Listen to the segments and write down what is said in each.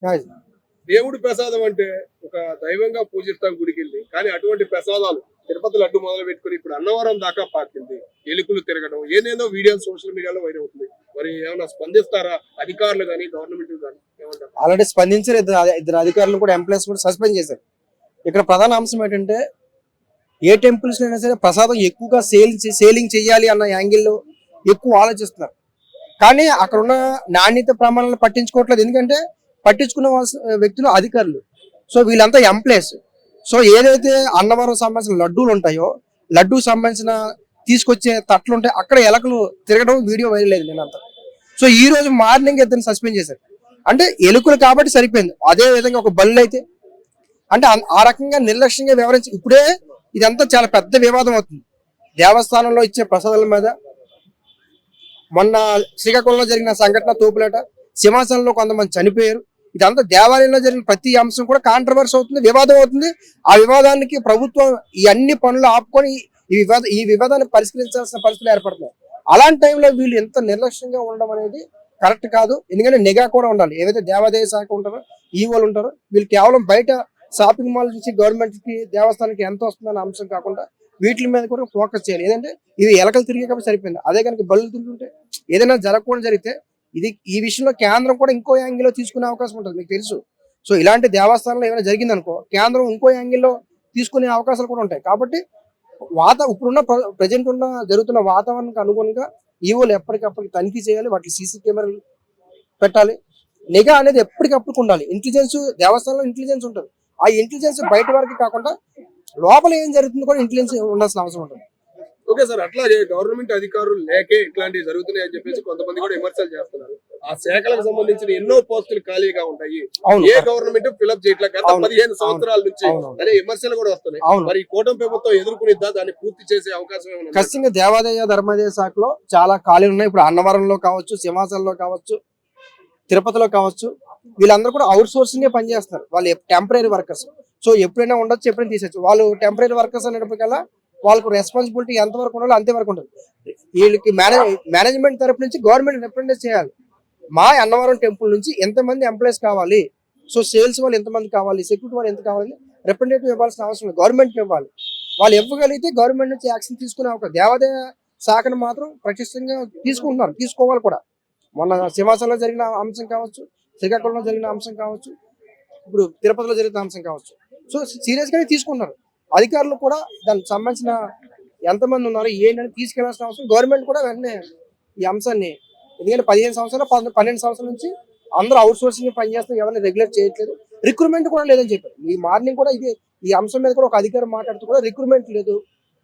అది. దేవుడి ప్రసాదం అంటే ఒక దైవంగా పూజిస్తాం గుడికి వెళ్ళి, కానీ అటువంటి ప్రసాదాలు తిరుపతి లడ్డు మొదలు పెట్టుకుని ఇప్పుడు అన్నవరం దాకా పాకింది. ఎలుకలు తిరగడం ఏదేదో వీడియోలు సోషల్ మీడియాలో వైరల్ అవుతుంది. మరి ఏమైనా స్పందిస్తారా అధికారులు కానీ గవర్నమెంట్ కానీ? ఏమంటారు? ఆల్రెడీ స్పందించారు. ఇద్దరు అధికారులు కూడా, ఎంప్లాయీస్ కూడా సస్పెండ్ చేశారు. ఇక్కడ ప్రధాన అంశం ఏంటంటే, ఏ టెంపుల్స్ అయినా సరే ప్రసాదం ఎక్కువగా సేలింగ్ చేయాలి అన్న యాంగిల్లో ఎక్కువ ఆలోచిస్తున్నారు. కానీ అక్కడ ఉన్న నాణ్యత ప్రమాణాలను పట్టించుకోవట్లేదు. ఎందుకంటే పట్టించుకున్న వ్యక్తులు అధికారులు. సో వీళ్ళంతా ఎంప్లాయీస్. సో ఏదైతే అన్నవరం సంబంధించిన లడ్డూలు ఉంటాయో, లడ్డూకి సంబంధించిన తీసుకొచ్చే తట్లు ఉంటాయి, అక్కడ ఎలకలు తిరగడం వీడియో వైరల్ అయింది నేనంతా. సో ఈ రోజు మార్నింగ్ ఇద్దరిని సస్పెండ్ చేశారు. అంటే ఎలుకలు కాబట్టి సరిపోయింది. అదే విధంగా ఒక బళ్ళు అయితే అంటే ఆ రకంగా నిర్లక్ష్యంగా వ్యవహరించి ఇప్పుడే ఇదంతా చాలా పెద్ద వివాదం అవుతుంది. దేవస్థానంలో ఇచ్చే ప్రసాదాల మీద మొన్న శ్రీకాకుళంలో జరిగిన సంఘటన, తోపులేట, సింహాసనంలో కొంతమంది చనిపోయారు. ఇదంతా దేవాలయంలో జరిగిన ప్రతి అంశం కూడా కాంట్రవర్సీ అవుతుంది, వివాదం అవుతుంది. ఆ వివాదానికి ప్రభుత్వం ఈ అన్ని పనులు ఆపుకొని ఈ వివాదాన్ని పరిష్కరించాల్సిన పరిస్థితులు ఏర్పడుతున్నాయి. అలాంటి టైంలో వీళ్ళు ఎంత నిర్లక్ష్యంగా ఉండడం అనేది కరెక్ట్ కాదు. ఎందుకంటే నిఘా కూడా ఉండాలి. ఏవైతే దేవాదాయ శాఖ ఉంటారో, ఈవోలు ఉంటారో, వీళ్ళు కేవలం బయట షాపింగ్ మాల్ నుంచి గవర్నమెంట్ కి దేవస్థానానికి ఎంత వస్తుందన్న అంశం కాకుండా వీటి మీద కూడా ఫోకస్ చేయాలి. ఏదంటే ఇవి ఎలకలు తిరిగే కాబట్టి సరిపోయింది. అదే కనుక బళ్ళు తిరుగుతుంటే ఏదైనా జరగకుండా జరిగితే ఈ విషయంలో కేంద్రం కూడా ఇంకో యాంగిల్లో తీసుకునే అవకాశం ఉంటుంది, మీకు తెలుసు. సో ఇలాంటి దేవస్థానంలో ఏమైనా జరిగిందనుకో, కేంద్రం ఇంకో యాంగిల్లో తీసుకునే అవకాశాలు కూడా ఉంటాయి. కాబట్టి ఇప్పుడున్న ప్రజెంట్ జరుగుతున్న వాతావరణానికి అనుగుణంగా ఈవోలు ఎప్పటికప్పటికి తనిఖీ చేయాలి. వాటి సీసీ కెమెరాలు పెట్టాలి. నిఘా అనేది ఎప్పటికప్పుడు ఉండాలి. ఇంటెలిజెన్స్, దేవస్థానంలో ఇంటెలిజెన్స్ ఉంటుంది. ఆ ఇంటెలిజెన్స్ బయట వరకు కాకుండా లోపల ఏం జరుగుతుందో కూడా ఇంటెలిజెన్స్ ఉండాల్సిన అవసరం ఉంటుంది. ఓకే సార్, అట్లాగే గవర్నమెంట్ అధికారులు లేకే ఇట్లాంటివి జరుగుతున్నాయి అని చెప్పేసి కొంతమంది కూడా విమర్శలు చేస్తున్నారు. ఆ శాఖలకు సంబంధించిన ఎన్నో పోస్టులు ఖాళీగా ఉంటాయి, ఏ గవర్నమెంట్ ఫిల్అప్ చేయట్లేదు గత 15 సంవత్సరాల నుంచి అనే విమర్శలు కూడా వస్తున్నాయి. మరి కూటమి ప్రభుత్వం ఎదుర్కొనిద్దా, దాన్ని పూర్తి చేసే అవకాశం ఏమైనా? ఖచ్చితంగా దేవాదాయ ధర్మాదాయ శాఖలో చాలా ఖాళీలు ఉన్నాయి. ఇప్పుడు అన్నవరంలో కావచ్చు, సింహాచలంలో కావచ్చు, తిరుపతిలో కావచ్చు, వీళ్ళందరూ కూడా అవుట్ సోర్సింగ్ పనిచేస్తారు. వాళ్ళు టెంపరీ వర్కర్స్. సో ఎప్పుడైనా ఉండొచ్చు, ఎప్పుడైనా తీసేచ్చు. వాళ్ళు టెంపరీ వర్కర్స్ అనేటప్పటికల్లా వాళ్ళకు రెస్పాన్సిబిలిటీ ఎంతవరకు ఉండాలో అంతవరకు ఉంటుంది. వీళ్ళకి మేనేజ్మెంట్ తరపు నుంచి గవర్నమెంట్ రిప్రజెంట్ చేయాలి. మా అన్నవరం టెంపుల్ నుంచి ఎంతమంది ఎంప్లాయీస్ కావాలి, సో సేల్స్ వాళ్ళు ఎంతమంది కావాలి, సెక్యూరిటీ వాళ్ళు ఎంత కావాలి, రిప్రజెంటేటివ్ ఇవ్వాల్సిన అవసరం లేదు. గవర్నమెంట్ ఇవ్వాలి. వాళ్ళు ఇవ్వగలిగితే గవర్నమెంట్ నుంచి యాక్షన్ తీసుకునే అవకాశం. దేవాదాయ శాఖను మాత్రం ప్రతిష్టంగా తీసుకుంటున్నారు, తీసుకోవాలి కూడా. మొన్న సింహాసనంలో జరిగిన అంశం కావచ్చు, శ్రీకాకుళంలో జరిగిన అంశం కావచ్చు, ఇప్పుడు తిరుపతిలో జరిగిన అంశం కావచ్చు, సో సీరియస్ గానే తీసుకున్నారు. అధికారులు కూడా దానికి సంబంధించిన ఎంతమంది ఉన్నారు ఏంటని తీసుకెళ్లాల్సిన అవసరం. గవర్నమెంట్ కూడా వెంటనే ఈ అంశాన్ని, ఎందుకంటే 15 సంవత్సరాలు 12 సంవత్సరాల నుంచి అందరూ అవుట్ సోర్సింగ్ పనిచేస్తున్నారు, ఎవరిని రెగ్యులేట్ చేయట్లేదు. రిక్రూట్మెంట్ కూడా లేదని చెప్పారు. ఈ మార్నింగ్ కూడా ఈ అంశం మీద కూడా ఒక అధికారి మాట్లాడుతూ కూడా రిక్రూట్మెంట్ లేదు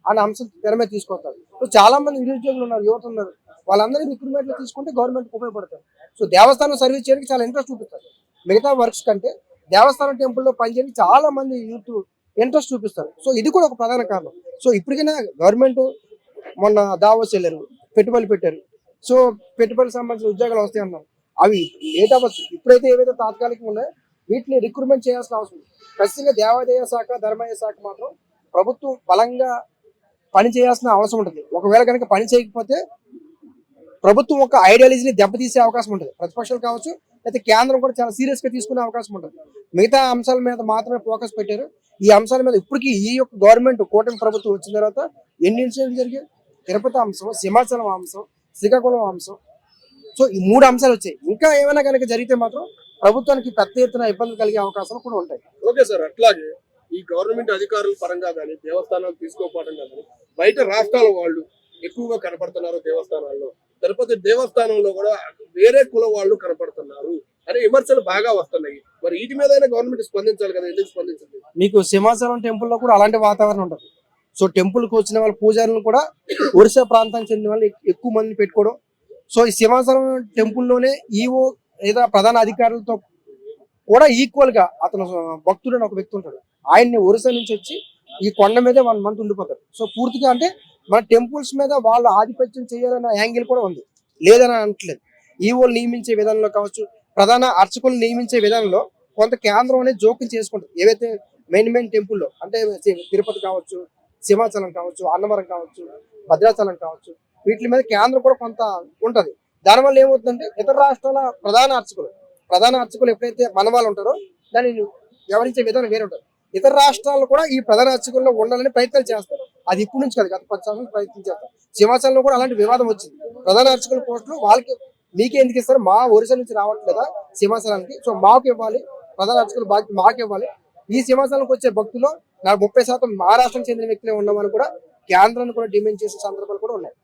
అనే అంశం తెర మీద తీసుకొస్తారు. సో చాలా మంది నిరుద్యోగులు ఉన్నారు, యువత ఉన్నారు, వాళ్ళందరినీ రిక్రూట్మెంట్ లో తీసుకుంటే గవర్నమెంట్ ఉపయోగపడతారు. సో దేవస్థానం సర్వీస్ చేయడానికి చాలా ఇంట్రెస్ట్ చూపిస్తారు. మిగతా వర్క్స్ కంటే దేవస్థానం టెంపుల్లో పనిచేయడానికి చాలా మంది యూత్ ఇంట్రెస్ట్ చూపిస్తారు. సో ఇది కూడా ఒక ప్రధాన కారణం. సో ఇప్పటికైనా గవర్నమెంట్, మొన్న దావోస్ వెళ్ళారు, పెట్టుబడులు పెట్టారు. సో పెట్టుబడులకు సంబంధించిన ఉద్యోగాలు వస్తాయి అన్నారు. అవి లేట్ అవ్వచ్చు. ఇప్పుడైతే ఏవైతే తాత్కాలికంగా ఉన్నాయో వీటిని రిక్రూట్మెంట్ చేయాల్సిన అవసరం. ఖచ్చితంగా దేవాదాయ శాఖ, ధర్మాదాయ శాఖ మాత్రం ప్రభుత్వం బలంగా పని చేయాల్సిన అవసరం ఉంటుంది. ఒకవేళ కనుక పని చేయకపోతే ప్రభుత్వం ఒక ఐడియాలజీని దెబ్బతీసే అవకాశం ఉంటుంది. ప్రతిపక్షాలు కావచ్చు, అయితే కేంద్రం కూడా చాలా సీరియస్ గా తీసుకునే అవకాశం ఉంటుంది. మిగతా అంశాల మీద మాత్రమే ఫోకస్ పెట్టారు. ఈ అంశాల మీద ఇప్పటికీ ఈ యొక్క గవర్నమెంట్, కూటమి ప్రభుత్వం వచ్చిన తర్వాత ఎన్ని ఇన్సిడెంట్లు జరిగాయి? తిరుపతి అంశం, సింహాచలం అంశం, శ్రీకాకుళం అంశం. సో ఈ 3 అంశాలు వచ్చాయి. ఇంకా ఏమైనా కనుక జరిగితే మాత్రం ప్రభుత్వానికి పెద్ద ఎత్తున ఇబ్బందులు కలిగే అవకాశాలు కూడా ఉంటాయి. ఓకే సార్, అట్లాగే ఈ గవర్నమెంట్ అధికారుల పరంగా కానీ, దేవస్థానాలు తీసుకోకపోవడం కానీ, బయట రాష్ట్రాల వాళ్ళు ఎక్కువగా కనపడుతున్నారు దేవస్థానాల్లో. తిరుపతి దేవస్థానంలో కూడా వేరే కుల వాళ్ళు కనపడుతున్నారు అనే విమర్శలు బాగా వస్తున్నాయి. మరి వీటి మీద గవర్నమెంట్ స్పందించాలి కదా, ఎందుకు స్పందించండి? మీకు సింహాచలం టెంపుల్లో కూడా అలాంటి వాతావరణం ఉంటుంది. సో టెంపుల్కి వచ్చిన వాళ్ళ పూజారులను కూడా ఒరిస్సా ప్రాంతానికి చెందిన వాళ్ళు ఎక్కువ మందిని పెట్టుకోవడం. సో ఈ సింహాచలం టెంపుల్లోనే ఈవో లేదా ప్రధాన అధికారులతో కూడా ఈక్వల్ గా అతను భక్తుడు అని ఒక వ్యక్తి ఉంటాడు. ఆయన్ని ఒరిస్సా నుంచి వచ్చి ఈ కొండ మీదే 1 month ఉండిపోతారు. సో పూర్తిగా అంటే మన టెంపుల్స్ మీద వాళ్ళు ఆధిపత్యం చేయాలన్న యాంగిల్ కూడా ఉంది, లేదని అనట్లేదు. ఈవోలు నియమించే విధానంలో కావచ్చు, ప్రధాన అర్చకులు నియమించే విధానంలో కొంత కేంద్రం అనేది జోక్యం చేసుకుంటుంది. ఏవైతే మెయిన్ టెంపుల్లో అంటే తిరుపతి కావచ్చు, సింహాచలం కావచ్చు, అన్నవరం కావచ్చు, భద్రాచలం కావచ్చు, వీటి మీద కేంద్రం కూడా కొంత ఉంటది. దానివల్ల ఏమవుతుందంటే ఇతర రాష్ట్రాల ప్రధాన అర్చకులు ప్రధాన అర్చకులు ఎప్పుడైతే మన వాళ్ళు ఉంటారో దాన్ని వ్యవహరించే విధానం వేరే ఉంటుంది. ఇతర రాష్ట్రాల్లో కూడా ఈ ప్రధాన అర్చకుల్లో ఉండాలని ప్రయత్నాలు చేస్తారు. అది ఇప్పుడు నుంచి కాదు, గత 10 సంవత్సరాలు ప్రయత్నం చేస్తారు. సింహాచలంలో కూడా అలాంటి వివాదం వచ్చింది. ప్రధాన అర్చకుల పోస్టులు వాళ్ళకి మీకే ఎందుకు ఇస్తారు, మా ఒరిస్సా నుంచి రావట్లేదా సింహాచలానికి, సో మాకు ఇవ్వాలి, ప్రధాన అర్చకుల బాధ్యత మాకు ఇవ్వాలి. ఈ సింహాచలానికి వచ్చే భక్తులు 30% మహారాష్ట్రకు చెందిన వ్యక్తులే ఉన్నామని కూడా కేంద్రాన్ని కూడా డిమాండ్ చేసే సందర్భాలు కూడా ఉన్నాయి.